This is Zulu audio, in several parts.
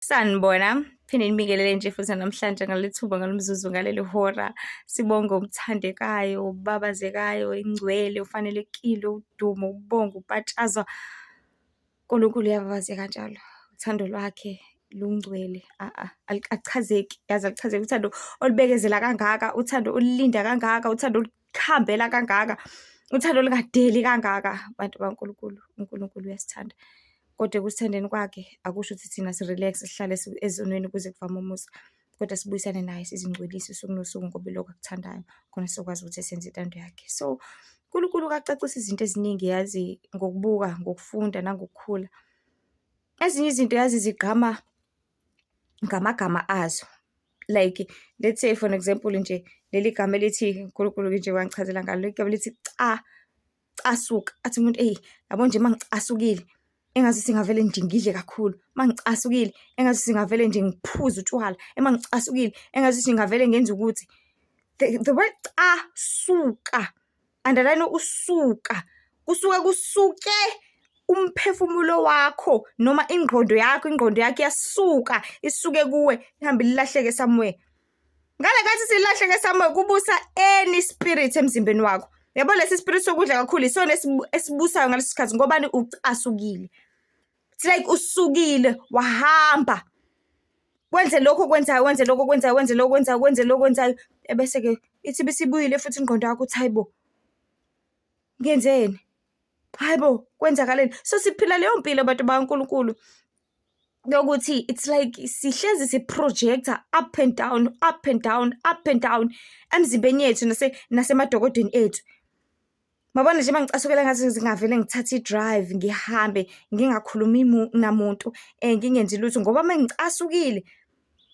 Sanibona, phinde nibingelele nje futhi namhlanje ngalethuba ngalomzuzu ngaleli hora. Sibonge omthandekayo, obabazekayo, ingcwele, ufanelekile, udumo, ukubonga, upatshazwa. uNkulunkulu uyababazeka kanjalo. Uthando lwakhe lungcwele, aluchazeki, yazi aluchazeki. Uthando olubekezela kangaka, uthando olulinda kangaka, uthando oluhambela kangaka, uthando olungadeli kangaka. Bantu baNkulunkulu, uNkulunkulu uyasithanda. Kodwa ekusithandeni kwakhe akusho ukuthi thina sirelax sihlale ezonweni kuze kuvame umusa. Kodwa sibuyisane naye sizingcwelise usuku nosuku ngoba ilokhu akuthandayo khona sokwazi ukuthi senze intando yakhe. So uNkulunkulu kacacisa izinto eziningi yazi ngokubuka, ngokufunda nangokukhula. Ezinye izinto yazi zigqama ngamagama azo. Like let's say for an example nje leli gama elithi uNkulunkulu nje wangichazela ngalo igama lithi casuka. Athi umuntu yabo nje mangicasukile engathi singavele nje ngidle kakhulu, mangicasukile engathi singavele nje ngiphuze utshwala, emangicasukile engathi singavele ngenza ukuthi the word casuka, underline usuka, kusuke umphefumulo wakho noma ingqondo yakho iyasuka isuke kuwe ihambe lilahleke somewhere. Ngale kathi silahleke somewhere kubusa any spirit emzimbeni wakho. Yabo lesi spirit sokudla kakhulu isona esibusayo ngaleso sikhathi ngobani ucasukile. It's like usukile wahamba. Wenze lokho kwenzayo, wenze lokho kwenzayo, wenze lokho kwenzayo, wenze lokho kwenzayo ebese ke ithi bisibuyile futhi ingqondo yakho uthi hayibo. Ngenzeni? Hayibo, kwenzakaleni? So siphila leyo mpilo abantu baNkulunkulu. Yokuthi it's like sihlezi siprojector up and down, up and down, up and down emzimbeni yethu nasemadokodweni ethu. Mabona nje mangicasukela ngathi ngingavele ngithathe idrive ngihambe ngingakhulumi namuntu ngingenzi lutho ngoba mangicasukile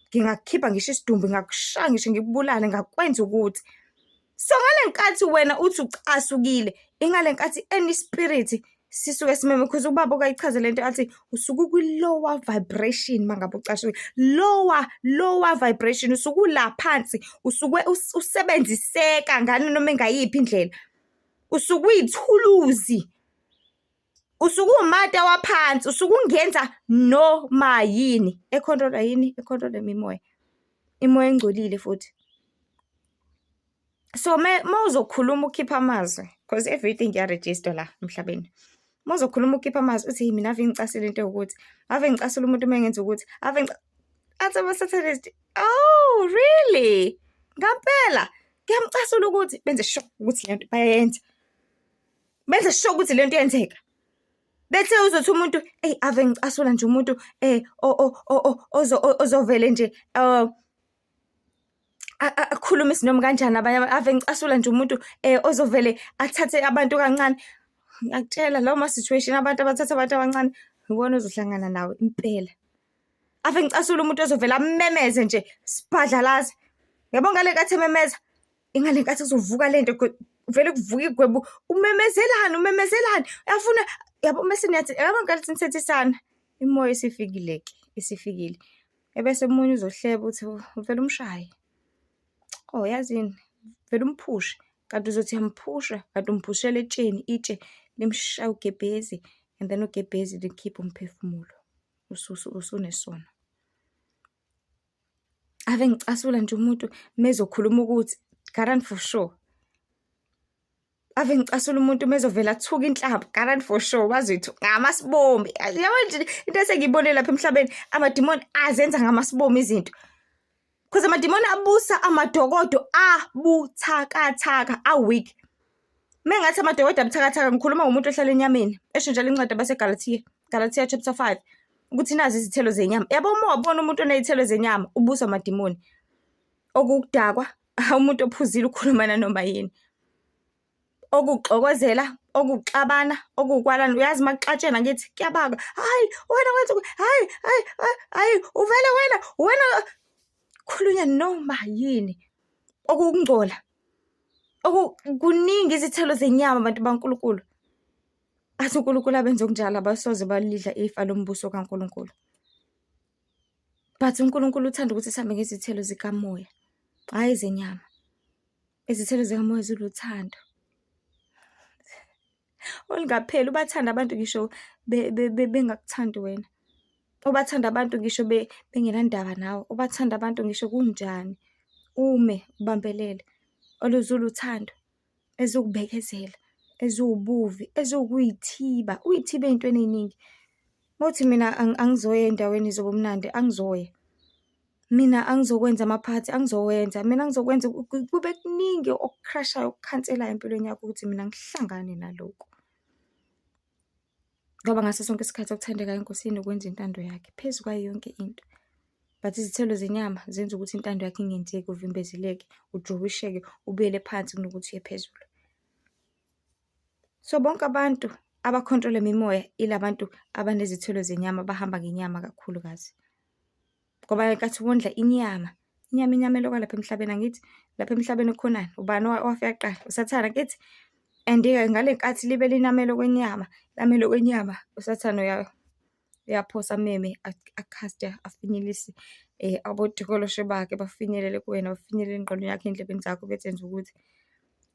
ngingakhipha ngisho isidumbu ngakushaya ngisho ngikubulale ngakwenza ukuthi. So ngale nkathi wena uthi ucasukile ingale nkathi any spirit sisuke simeme because ubaba ukayichaza lento athi usuku kwi lower vibration mangabe ucasukile, lower vibration usuku la phansi, usuke usebenziseka ngani noma engayiphi indlela. Usuku uyithuluzi, usuku umata waphansi, usuku ungenza noma yini econtrola yini, econtrola imimoya, imoya engcolile futhi. So mawuzokhuluma ukhipha amazwi because everything iyaregister la emhlabeni. Mawuzokhuluma ukhipha amazwi uthi mina ave ngicasile into ukuthi ave ngicasile umuntu mengenza ukuthi ave athi ama-satanist, oh really ngampela ngiyamcasula ukuthi benze sure ukuthi lento bayenza, benze sure ukuthi lento yenzeka. Bethe uzothi umuntu ave ngicasula nje umuntu ozovele nje akhuluma isinoma kanjani abanye ave ngicasula nje umuntu ozovele athathe abantu kancane. Ngiyakutshela lawo ma situation abantu abathatha abantu abancane ngibona uzohlangana nawe impela. Ave ngicasula umuntu ozovela amemeze nje sibhadlalaza. Yabo ngale kathi ememeza ingale nkathi uzovuka lento vele kuvuka igwebu umemezelani uyafuna yabo mesiniyathi yabo ngale sithethisana imoya isifikile ebese umunye uzohleba uthi uvela umshaye. Oh yazini vele umphushe kanti uzothi yamphusha kanti umphushele itshe limshaya ugebhezi and then ugebhezi likhipha umphefumulo usunesona. Ave ngicasula nje umuntu mezokhuluma ukuthi guarantee for sure. Ave ngicasula umuntu mezovela athuka inhlamba guarantee for sure wazithi ngamasibombi. Yabo nje into esengiyibone lapha emhlabeni amadimoni azenza ngamasibombi izinto. Because amadimoni abusa amadokodo abuthakathaka aweak. Mengathi amadokodo abuthakathaka ngikhuluma ngomuntu ohlala enyameni. Esho njalo incwadi baseGalatia chapter 5 ukuthi nazi izithelo zenyama. Yabo uma wabona umuntu onezithelo zenyama ubusa amadimoni. Okukudakwa umuntu ophuzile ukhulumana noma yini. Okuxokozela, okuxabana, okukwalana uyazi makuxatshena ngithi kuyabaka. Hayi wena wenza hayi uvele wena khulunya noma yini okungcola. Kuningi izithelo zenyama abantu baNkulunkulu. Athi uNkulunkulu abenze okunjalo abasoze balidla ifa lombuso kaNkulunkulu. But uNkulunkulu uthanda ukuthi sihambe ngezithelo zikamoya, hayi zenyama. Izithelo zikamoya ziluthando. Olungapheli ubathanda abantu ngisho bengakuthandi wena. Ubathanda abantu ngisho bengenandaba nawe, ubathanda abantu ngisho kunjani, ume ubambelele, oluzula uthando, eziwukubekezela, eziwubuvi, eziwukuy'thiba, uy'thibe ey'ntweni ey'ningi. Mawuthi mina angizoya ey'ndaweni zobumnandi, angizoya. Mina angizokwenza amaphathi, angizowenza. Mina angizokwenza kube kuningi okukrashayo, okukhanselayo empilweni yakho ukuthi mina ngihlangane nalokhu. Ngoba ngaso sonke isikhathi okuthandekayo eNkosini ukwenza intando yakhe phezu kwayo yonke into. But izithelo zenyama zenza ukuthi intando yakhe ingenzeki, uvimbezeleke, ujowisheke, ubuyele phansi kunokuthi uye phezulu. So bonke abantu abakhontrola imimoya ilabantu abanezithelo zenyama, abahamba ngenyama kakhulukazi. Ngoba ngenkathi wondla inyama elokwa lapha emhlabeni, angithi lapha emhlabeni kukhonani? Ubani owafika kuqala? USathane angithi? And-ke ngale nkathi libe linamela okwenyama, lamela okwenyama, uSathane uyaphosa ameme akhaste afinyelise abotikoloshe bakhe bafinyelele kuwena, bafinyelele engqondweni yakho, ey'ndlebeni zakho, bethi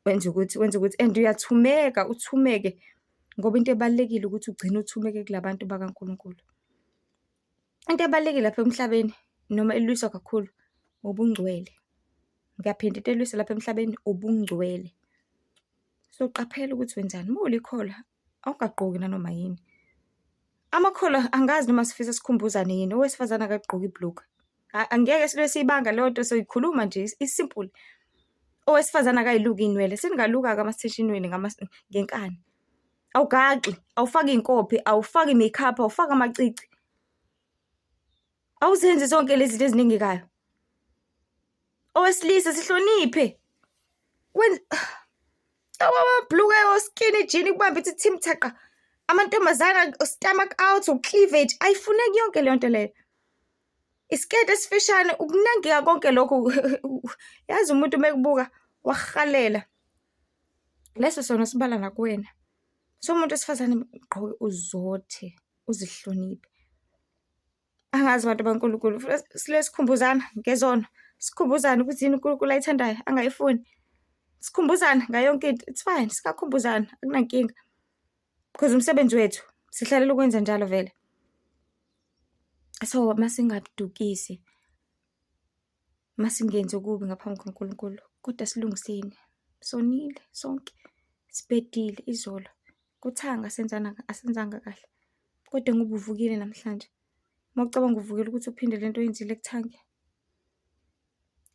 wenza ukuthi and uyathumeka, uthumeke ngoba into ebalulekile ukuthi ugcine uthumeke kulabantu bakaNkulunkulu. Into ebalulekile lapha emhlabeni noma elwiswa kakhulu ubungcwele. Ngiyaphinda, into elwiswa lapha emhlabeni ubungcwele. So qaphela ukuthi wenzani. Uma ulikholwa awungagqoki nanoma yini. Amakholwa angazi noma sifisa sikhumbuzane yini, owesifazane akagqoki ibhulukwe. Angeke sibe siyibanga leyo nto, soyikhuluma nje, isimple. Owesifazane akayiluki iy'nwele, seningaluka-ke ama-extension wenu ngenkani. Awugaxi, awufaki iy'nkophe, awufaki i-makeup, awufaki amacici. Awuzenzi zonke lezi zinto ezinengekayo. Owesilisa sihloniphe. Amabhulukwe o-skinny jean kubamba ithi thimthaqa. Amantombazana stomach out, cleavage, ayifuneki yonke leyo nto leyo. Isiketi esifishane, ukunangeka konke lokho. Yazi umuntu mekubuka wakuhalela, leso sona sibala nakuwena. So umuntu wesifazane gqoke uzothe, uzihloniphe. Angazi bantu baNkulunkulu, sile sikhumbuzana ngezono, sikhumbuzana ukuthi yini uNkulunkulu ayithandayo angayifuni. Sikhumbuzana ngayo yonke into, it's fine, sikakhumbuzana, akunankinga. Because umsebenzi wethu sihlalela ukwenza njalo vele. So masingabudukisi, masingenzi okubi ngaphambi kaNkulunkulu, kodwa silungiseni. Sonile sonke, sibhedile izolo. Kuthanga asenzanga kahle. Kodwa ngoba uvukile namhlanje. Mawucabanga uvukile ukuthi uphinde lento oyenzile kuThange.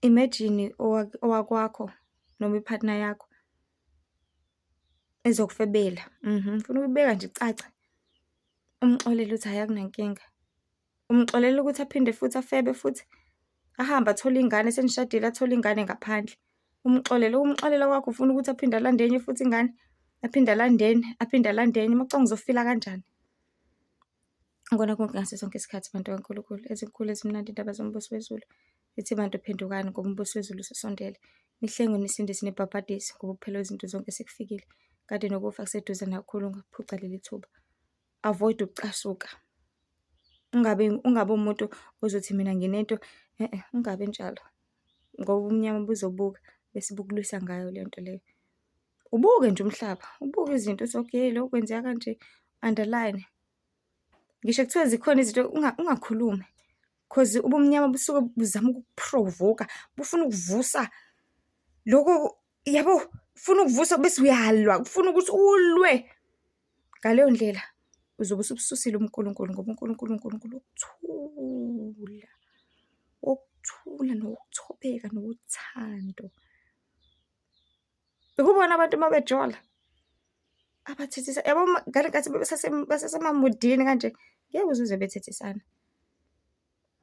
Imagine owakwakho noma ipartner yakho ezokufebela. Ngifuna ukubeka nje icace. Umxolele uthi hayi akunankinga. Umxolele ukuthi aphinde futhi afebe futhi ahambe athole ingane, senishadile athole ingane ngaphandle. Umxolela kwakho ufuna ukuthi aphinde alandenye futhi ingane, aphinde alandene. Mawucabanga uzofila kanjani? Ngikona konke ngaso sonke isikhathi bantu kaNkulunkulu, ezinkulu ezimnandi indaba zombuso wezulu. Lithi bantu phendukani ngoba umbuso wezulu usesondele. Nihlengwe nisindise nibhabhadise ngoba ukuphela izinto zonke sekufikile. Kanti nokufa kuseduze kakhulu, ngaphuca leli thuba. Avoid ukucasuka. Ungabe umuntu ozothi mina nginento, ungabe njalo. Ngoba umnyama buzobuka bese bukulwisa ngayo le nto leyo. Ubuke nje umhlaba, ubuke izinto uthi okay lokho kwenzeka kanje, underline. Ngisho kuthiwa zikhona izinto ungakhulumi. Because ubumnyama busuke buzama ukukuprovoka, bufuna ukuvusa lokho, yabo, ufuna ukuvusa bese uyalwa, ufuna ukuthi ulwe. Ngaleyo ndlela uzobe usubususile uNkulunkulu ngoba uNkulunkulu wokuthula nokuthobeka nothando. Ukubona abantu mabejola abathethisa, yabo ngale nkathi basesemamudini kanje, ngeke uzuze bethethisana.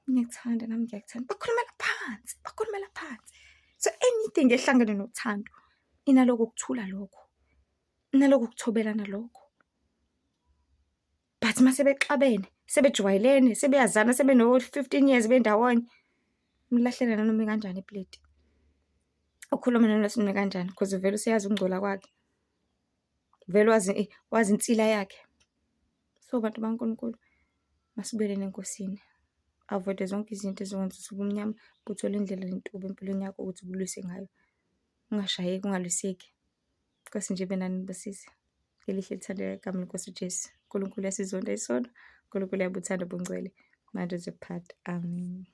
Ngiyakuthanda nami ngiyakuthanda, bakhulumela phansi. So anything ehlangene nothando inaloko kuthula lokho, inaloko kuthobelana lokho. But masebexabene, sebejwayelene, sebeyazana, sebeno-15 years bendawonye, mlahlele nanoma kanjani iplate. Ukhuluma noNosini kanjani because vele useyazi ukungcola kwakhe. Vele wazi insila yakhe. So bantu baNkulunkulu masibuyeleni eNkosini. Avoid zonke izinto ezokwenza ukuthi ubumnyama buthole indlela lentuba empilweni yakho ukuthi bulwise ngayo. Ungashayeki, ungalwiseki. Nkosi nje benani basize. Ngelihle lithandeka igama lenkosi uJesu. uNkulunkulu uyasizonda isono, uNkulunkulu uyabuthanda ubungcwele. Manje uziphathe. Amen.